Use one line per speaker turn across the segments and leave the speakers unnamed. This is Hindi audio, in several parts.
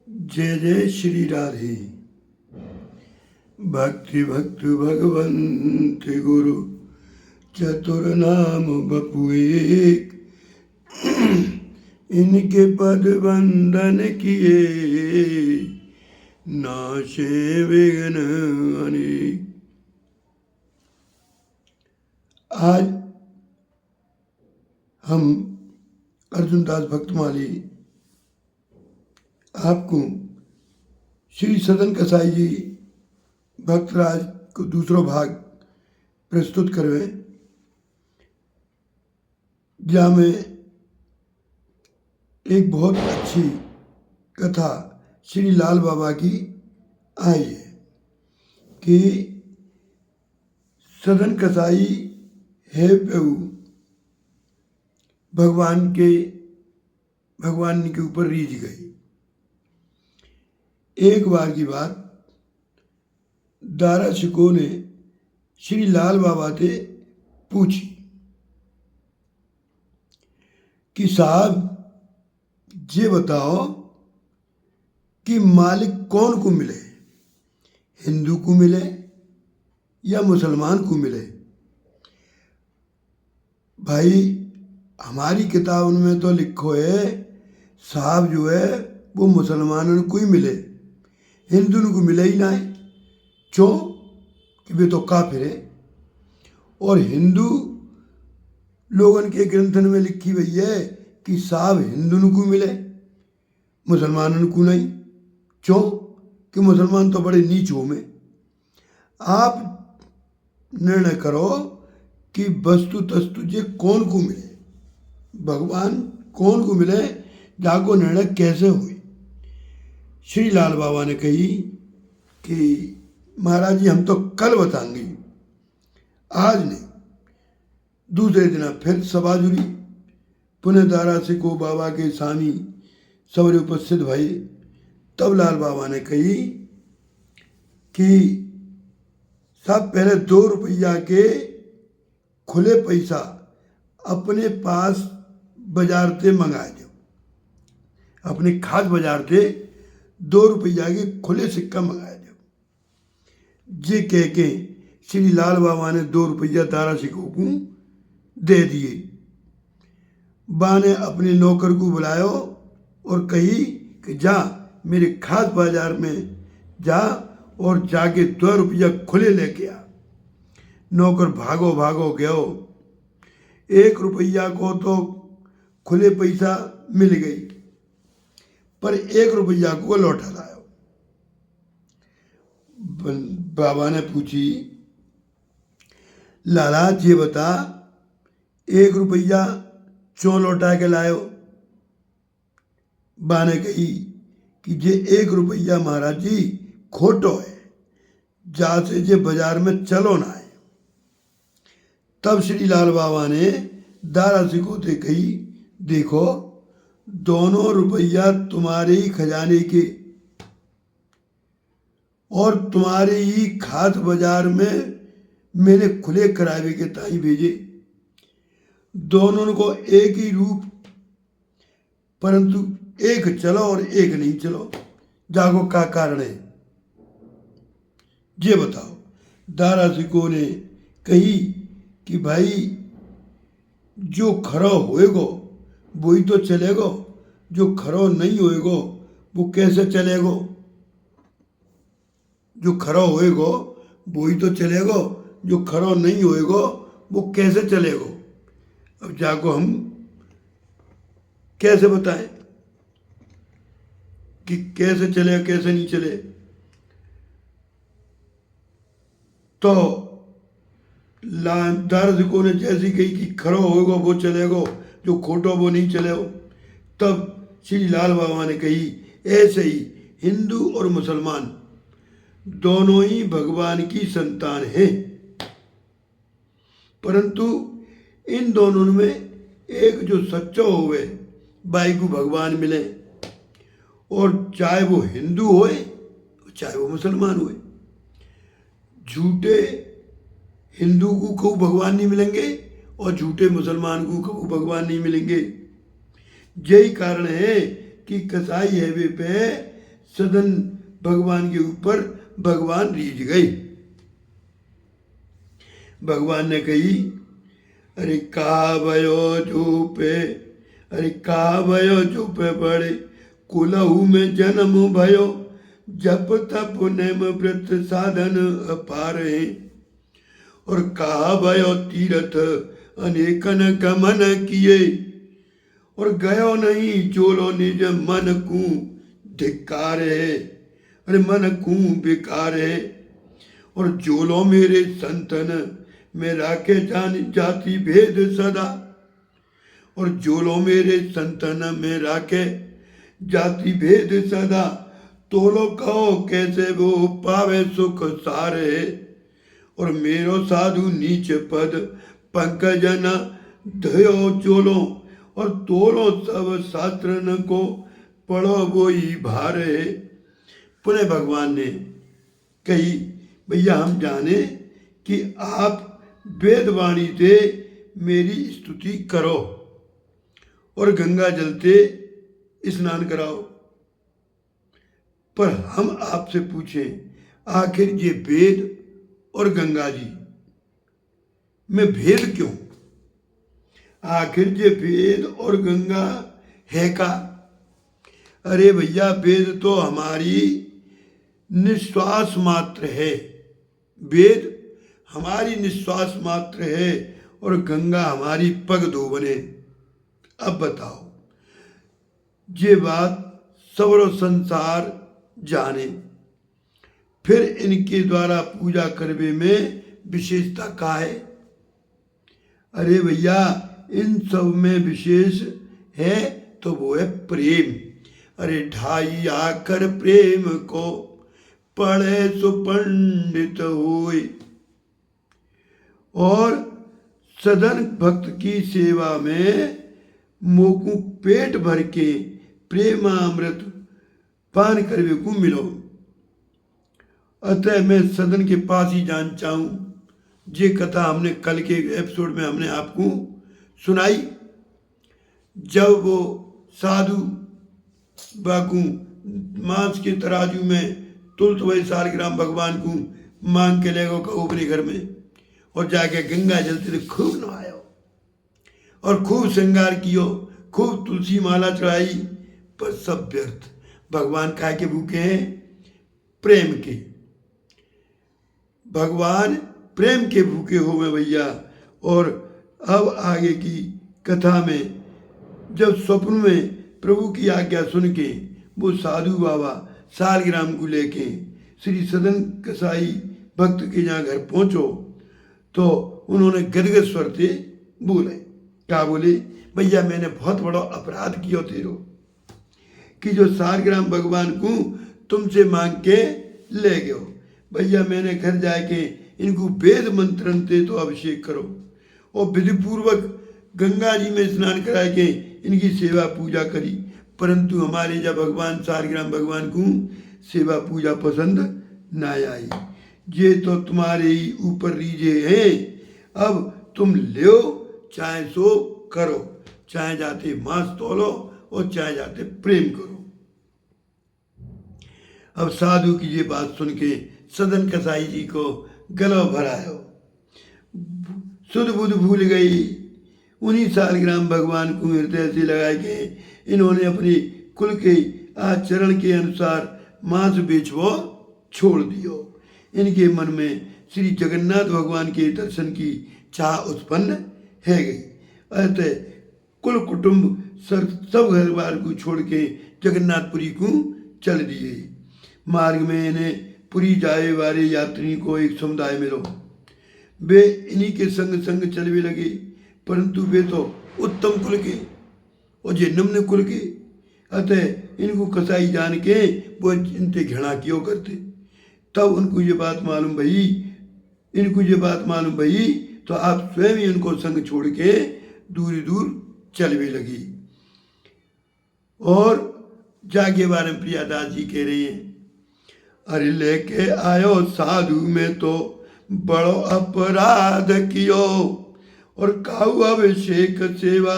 जय जय श्री राधे। भक्ति भक्त भगवंत गुरु चतुर नाम बपु एक, इनके पद वंदन किए नाशे विघ्न अनेक। आज हम अर्जुनदास भक्तमाली आपको श्री सदन कसाई जी भक्तराज को दूसरा भाग प्रस्तुत करवे, जहाँ में एक बहुत अच्छी कथा श्री लाल बाबा की आई है कि सदन कसाई है प्रभु भगवान के ऊपर रीझ गई। एक बार की बात, दारा शिको ने श्री लाल बाबा से पूछी कि साहब ये बताओ कि मालिक कौन को मिले, हिंदू को मिले या मुसलमान को मिले। भाई हमारी किताब में तो लिखो है साहब जो है वो मुसलमानों को ही मिले, हिंदू को मिले ही ना है। क्यों कि वे तो काफिर है, और हिंदू लोगन के ग्रंथन में लिखी हुई है कि साहब हिंदू को मिले मुसलमानों को नहीं। क्यों कि मुसलमान तो बड़े नीच हो में। आप निर्णय करो कि वस्तु तस्तु जे कौन को मिले, भगवान कौन को मिले, जाको निर्णय कैसे हुई। श्री लाल बाबा ने कही कि महाराज जी हम तो कल बताएंगे, आज नहीं। दूसरे दिन फिर सभा जुड़ी, पुनः दारा सिको बाबा के स्वामी सबरे उपस्थित भई। तब लाल बाबा ने कही कि सब पहले 2 रुपया के खुले पैसा अपने पास बाजार से मंगाए दो, अपने खास बाजार से 2 रुपया के खुले सिक्का मंगाए दो। जे कह के श्री लाल बाबा ने 2 रुपया दारा सिको को दे दिए। बा ने अपने नौकर को बुलायो और कही कि जा मेरे खास बाजार में जा और जाके 2 रुपया खुले लेके आ। नौकर भागो भागो गयो। 1 रुपया को तो खुले पैसा मिल गई, पर 1 रुपया को लौटा लायो। बाबा ने पूछी, लाला जी बता 1 रुपया क्यों लौटा के लायो। बा ने कही कि जे 1 रुपया महाराज जी खोटो है, जा से जे बाजार में चलो ना है। तब श्री लाल बाबा ने दारा सिको से कही, देखो दोनों रुपया तुम्हारे ही खजाने के और तुम्हारे ही खास बाजार में मैंने खुले करावे के ताई भेजे। दोनों को एक ही रूप, परंतु एक चलो और एक नहीं चलो। जागो का कारण है ये बताओ। दारा सिको ने कही कि भाई जो खरो होएगो वही तो चलेगो, जो खरो नहीं होएगो वो कैसे चलेगो। जो खरो होएगो वही तो चलेगो, जो खरो नहीं होएगो वो कैसे चलेगो। अब जाको हम कैसे बताएं कि कैसे चले कैसे नहीं चले। तो दारा सिको ने जैसी कही कि खरो होगा वो चलेगो, जो खोटो वो नहीं चलेगो। तब श्री लाल बाबा ने कही, ऐसे ही हिंदू और मुसलमान दोनों ही भगवान की संतान हैं, परंतु इन दोनों में एक जो सच्चा होवे बाई को भगवान मिले, और चाहे वो हिंदू होए चाहे वो मुसलमान होए। झूठे हिंदू को कभी भगवान नहीं मिलेंगे और झूठे मुसलमान को कभी भगवान नहीं मिलेंगे। यही कारण है कि कसाई हैवे पे सदन भगवान के ऊपर भगवान रीझ गए। भगवान ने कही, अरे कहा भयो चुपे, अरे कहा भयो चुपे बड़े, कुलहु में जन्म भयो, जप तप नेम व्रत साधन अपार है। और कहा भयो तीर्थ अनेकन गमन किए, और गयो नहीं चोलो निज मन को धिक्कार है, अरे मन को बेकार है। और जोलो मेरे संतन में राखे जान जाति भेद सदा, और जोलो मेरे संतन में राखे जाति भेद सदा, तोलो कहो कैसे वो पावे सुख सारे। और मेरो साधु नीच पद पंकजन धयो चोलो, और तोलो सब शास्त्रन को पढ़ो वो ही भारे। पुनः भगवान ने कही, भैया हम जाने कि आप वेदवाणी से मेरी स्तुति करो और गंगा जल से स्नान कराओ, पर हम आपसे पूछें आखिर ये वेद और गंगा जी में भेद क्यों? आखिर ये वेद और गंगा है का? अरे भैया वेद तो हमारी निश्वास मात्र है, वेद हमारी निश्वास मात्र है और गंगा हमारी पग धोबने। अब बताओ, ये बात सवरो संसार जाने, फिर इनके द्वारा पूजा करने में विशेषता का है? अरे भैया इन सब में विशेष है तो वो है प्रेम। अरे ढाई आकर प्रेम को पढ़े सो पंडित होए, और सदन भक्त की सेवा में मोकू पेट भर के प्रेमामृत पान करवे को मिलो। अतः मैं सदन के पास ही जान चाहूं। ये कथा हमने कल के एपिसोड में हमने आपको सुनाई, जब वो साधु बाकू मांस के तराजू में तुलत वही 4 ग्राम भगवान को मांग के ले गो का ऊपरी घर में, और जाके गंगा जल से खूब नहायो और खूब श्रृंगार कियो, खूब तुलसी माला चढ़ाई, पर सब व्यर्थ। भगवान काहे के भूखे हैं? प्रेम के। भगवान प्रेम के भूखे हो में भैया। और अब आगे की कथा में जब स्वप्न में प्रभु की आज्ञा सुन के वो साधु बाबा 4 ग्राम को लेके श्री सदन कसाई भक्त के यहाँ घर पहुंचो, तो उन्होंने गदगद स्वर से बोले, क्या बोले? भैया मैंने बहुत बड़ा अपराध किया तेरो, कि जो 4 ग्राम भगवान को तुमसे मांग के ले गयो। भैया मैंने घर जाके इनको वेद मंत्रन से तो अभिषेक करो, और विधि पूर्वक गंगा जी में स्नान करा के इनकी सेवा पूजा करी, परंतु हमारे जब भगवान 4 ग्राम भगवान को सेवा पूजा पसंद ना आई। ये तो तुम्हारे ही ऊपर रीझे हैं, अब तुम ले चाहे सो करो, चाहे जाते मांस तोलो और चाहे जाते प्रेम करो। अब साधु की ये बात सुन के सदन कसाई जी को गला भरायो, सुध बुध भूल गई। उन्हीं 4 ग्राम भगवान को हृदय से लगा के इन्होंने अपनी कुल के आचरण के अनुसार मांस बेचवो छोड़ दियो। इनके मन में श्री जगन्नाथ भगवान के दर्शन की चाह उत्पन्न है गई। अतः कुल कुटुंब सब घर बार को छोड़ के जगन्नाथपुरी को चल दिए। मार्ग में इन्हें पुरी जाए वाले यात्री को एक समुदाय मिलो। वे इन्हीं के संग संग चलने लगे, परंतु वे तो उत्तम कुल के और ये निम्न कुल के, अतः इनको कसाई जान के वो इनसे घृणा क्यों करते। तब उनको ये बात मालूम भई, इनको ये बात मालूम भई, तो आप स्वयं ही उनको संग छोड़ के दूर दूर चलने लगी। और जाके बारे में प्रियादास जी कह रही हैं, अरे लेके आयो साधु में तो बड़ो अपराध कियो, और काऊ अभिषेक सेवा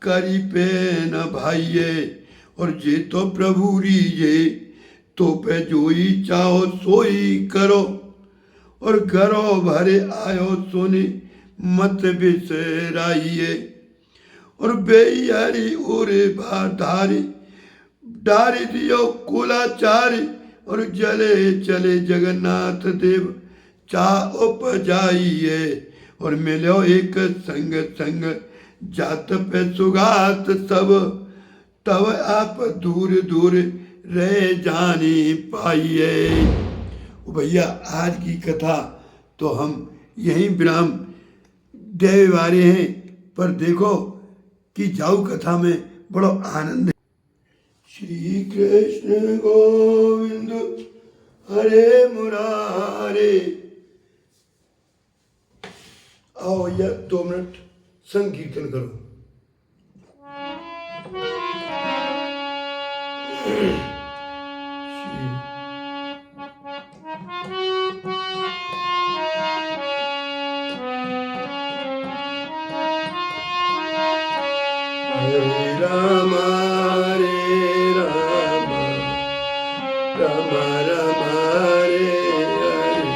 करी पे न भाइये, और जे तो प्रभु रीजे तो पे जोई चाहो सोई करो, और घरो भरे आयो सोनी मत बिसराइए। और बेहरी उरे धारी डारी दियो कुलाचारी, और जले चले जगन्नाथ देव चा उपजाइए। और मिलो एक संग संग जात पे सुगात सब, तब आप दूर दूर रह जानी पाइए। भैया आज की कथा तो हम यहीं विराम दे वाले हैं, पर देखो कि जाऊ कथा में बड़ो आनंद है। श्री कृष्ण गोविंद हरे मुरारे। आओ भैया 2 मिनट संकीर्तन करो। हरे राम राम राम हरे हरे,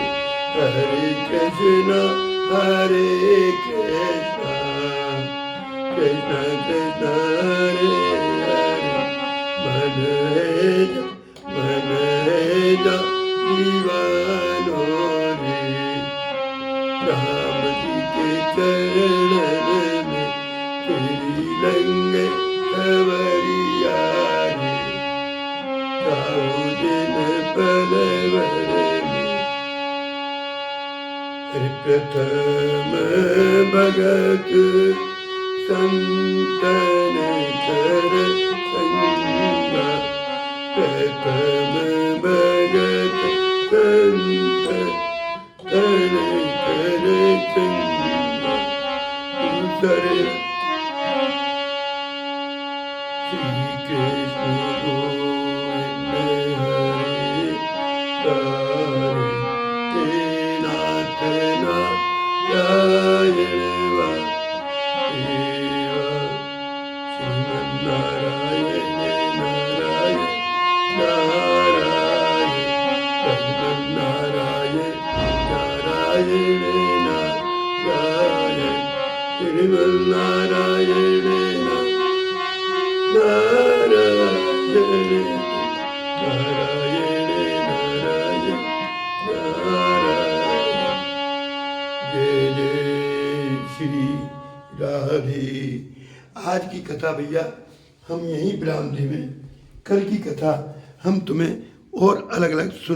हरे कृष्ण हरे कृष्ण, कृष्ण कृष्ण हरे हरे। मन है जा दीवानो रे, राम जी के चरणन में तेरी लंग खबरिया रे, ताऊ दिन पलवर में। प्रथम भगत संतन कर संगा, प्रथम भगत संत तन कर संगा। दूसरे श्री कृष्ण गोविंद हरे तारे, हे नाथ नारायण वासुदेवा। श्रीमन नारायण नारायण नारायण, श्रीमन नारायण नारायण नारायण, श्रीमन नारायण नारायण नारायण नारायण नारायण। जय जय श्री राधे। आज की कथा भैया हम यहीं विराम देवें। कल की कथा हम तुम्हें और अलग अलग सुन